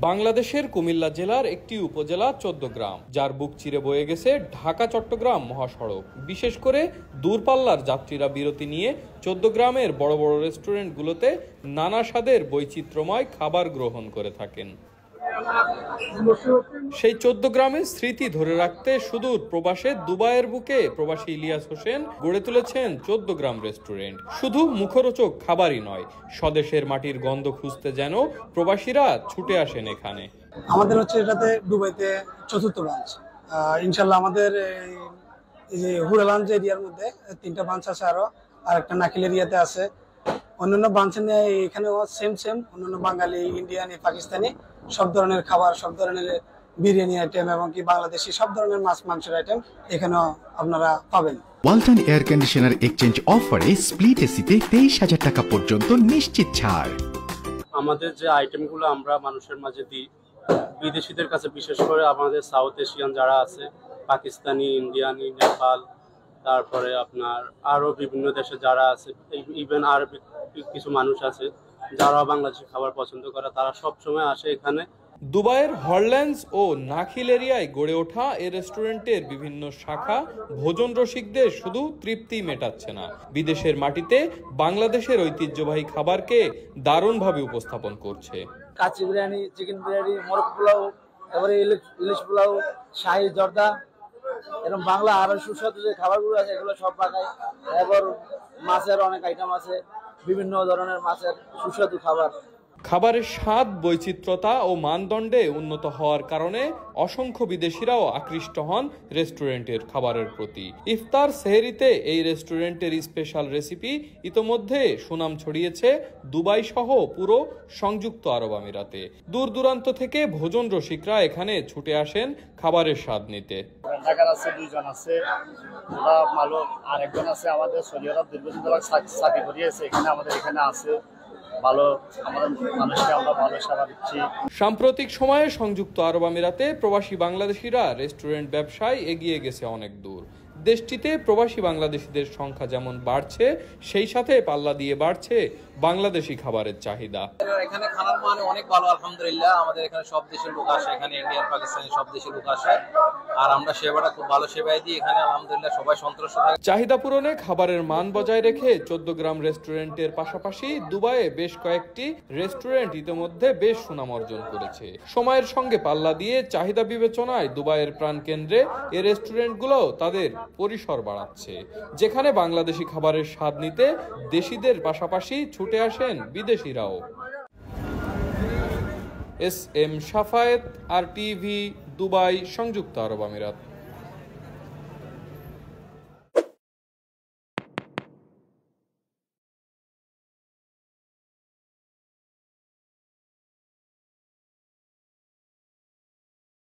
বাংলাদেশের কুমিল্লা জেলার একটি উপজেলা চৌদ্দগ্রাম, যার বুক চিরে বয়ে গেছে ঢাকা-চট্টগ্রাম মহাসড়ক। বিশেষ করে দূরপাল্লার যাত্রীরা বিরতি নিয়ে চৌদ্দগ্রামের বড় বড় রেস্টুরেন্টগুলোতে নানা স্বাদের বৈচিত্র্যময় খাবার গ্রহণ করে থাকেন। সেই চৌদ্দগ্রামের স্মৃতি ধরে রাখতে সুদূর প্রবাসে দুবাইয়ের বুকে প্রবাসী ইলিয়াস হোসেন গড়ে তুলেছেন চৌদ্দগ্রাম রেস্টুরেন্ট। শুধু মুখরোচক খাবারই নয়, স্বদেশের মাটির গন্ধ খুঁজতে যেন প্রবাসীরা ছুটে আসেন এখানে। আমাদের হচ্ছে এটাতে দুবাইতে চতুর্থ ব্রাঞ্চ। ইনশাল্লাহ আমাদের এই যে হুড়া লঞ্চ এরিয়ার মধ্যে 3টা ব্রাঞ্চ আছে, আর একটা নাকিল এরিয়াতে আছে। অন্যান্য ব্রাঞ্চে নিয়ে এখানেও সেম অন্যান্য বাঙালি, ইন্ডিয়ান, পাকিস্তানি সব ধরনের খাবার, সব ধরনের বিরিয়ানি আইটেম এবং কি বাংলাদেশি সব ধরনের মাছ মাংসের আইটেম এখানেও আপনারা পাবেন। ওয়ালটন এয়ার কন্ডিশনার এক্সচেঞ্জ অফারে স্প্লিট এসিতে 23,000 টাকা পর্যন্ত নিশ্চিত ছাড়। আমাদের যে আইটেমগুলো আমরা মানুষের মাঝে দিই, বিদেশিদের কাছে বিশেষ করে আমাদের সাউথ এশিয়ান যারা আছে, পাকিস্তানি, ইন্ডিয়ানি, নেপাল, তারপরে আপনার আরও বিভিন্ন দেশে যারা আছে, ইভেন আরবি কিছু মানুষ আছে যারা বাংলাদেশি খাবার পছন্দ করে, তারা সবসময় আসে এখানে। দুবাইয়ের হরল্যান্ডস ও নাখিল এরিয়ায় গড়ে ওঠা এই রেস্টুরেন্টের বিভিন্ন শাখা ভোজন রসিকদের শুধু তৃপ্তি মেটাচ্ছে না, বিদেশের মাটিতে বাংলাদেশের ঐতিহ্যবাহী খাবারকে দারুণভাবে উপস্থাপন করছে। কাচ্চি বিরিয়ানি, চিকেন বিরিয়ানি, মোরগ পোলাও, এবারে ইলিশ পোলাও, শাহী জর্দা, এরকম বাংলা আরো সুস্বাদু যে খাবারগুলো আছে এগুলো সব পাঠায়। এবার মাছের অনেক আইটেম আছে, বিভিন্ন ধরনের মাছের সুস্বাদু খাবার। খাবারের স্বাদ, বৈচিত্র্যতা ও মানদণ্ডে উন্নত হওয়ার কারণে অসংখ্য বিদেশিরাও আকৃষ্ট হন রেস্টুরেন্টের খাবারের প্রতি। ইফতার সেহরিতে এই রেস্টুরেন্টের স্পেশাল রেসিপি ইতোমধ্যে সুনাম ছড়িয়েছে দুবাই সহ পুরো সংযুক্ত আরব আমিরাতে। দূর দূরান্ত থেকে ভোজন রসিকরা এখানে ছুটে আসেন খাবারের স্বাদ নিতে। ঢাকার আছে 2 জন আছে, ওরা ভালো, আরেকজন আছে আমাদের সৌদি আরব দীর্ঘদিন ধরে চাকরি করিয়েছে, এখানে আমাদের এখানে আছে ভালো, আমাদের মানুষকে আমরা ভালো সেবা দিচ্ছি। সাম্প্রতিক সময়ে সংযুক্ত আরব আমিরাতে প্রবাসী বাংলাদেশিরা রেস্টুরেন্ট ব্যবসায় এগিয়ে গেছে অনেক দূর। দেশটিতে প্রবাসী বাংলাদেশিদের সংখ্যা যেমন বাড়ছে, সেই সাথে পাল্লা দিয়ে বাড়ছে বাংলাদেশি খাবারের চাহিদা। এখানে খানার মান অনেক ভালো, আলহামদুলিল্লাহ। আমাদের এখানে সব দেশের লোক আসে, এখানে ইন্ডিয়ান, পাকিস্তানি সব দেশের লোক আসে, আর আমরা সেবাটা খুব ভালো সেবাই দিই এখানে, আলহামদুলিল্লাহ সবাই সন্তুষ্ট থাকে। চাহিদা পূরণে খাবারের মান বজায় রেখে চৌদ্দগ্রাম রেস্টুরেন্টের পাশাপাশি দুবাইয়ে বেশ কয়েকটি রেস্টুরেন্ট ইতিমধ্যে বেশ সুনাম অর্জন করেছে। সময়ের সঙ্গে পাল্লা দিয়ে চাহিদা বিবেচনায় দুবাইয়ের প্রাণকেন্দ্রে এই রেস্টুরেন্টগুলো তাদের পরিসর বাড়াচ্ছে, যেখানে বাংলাদেশি খাবারের স্বাদ নিতে দেশিদের পাশাপাশি ছুটে আসেন বিদেশিরাও। S M Shafayet, RTV, Dubai, সংযুক্ত আরব আমিরাত।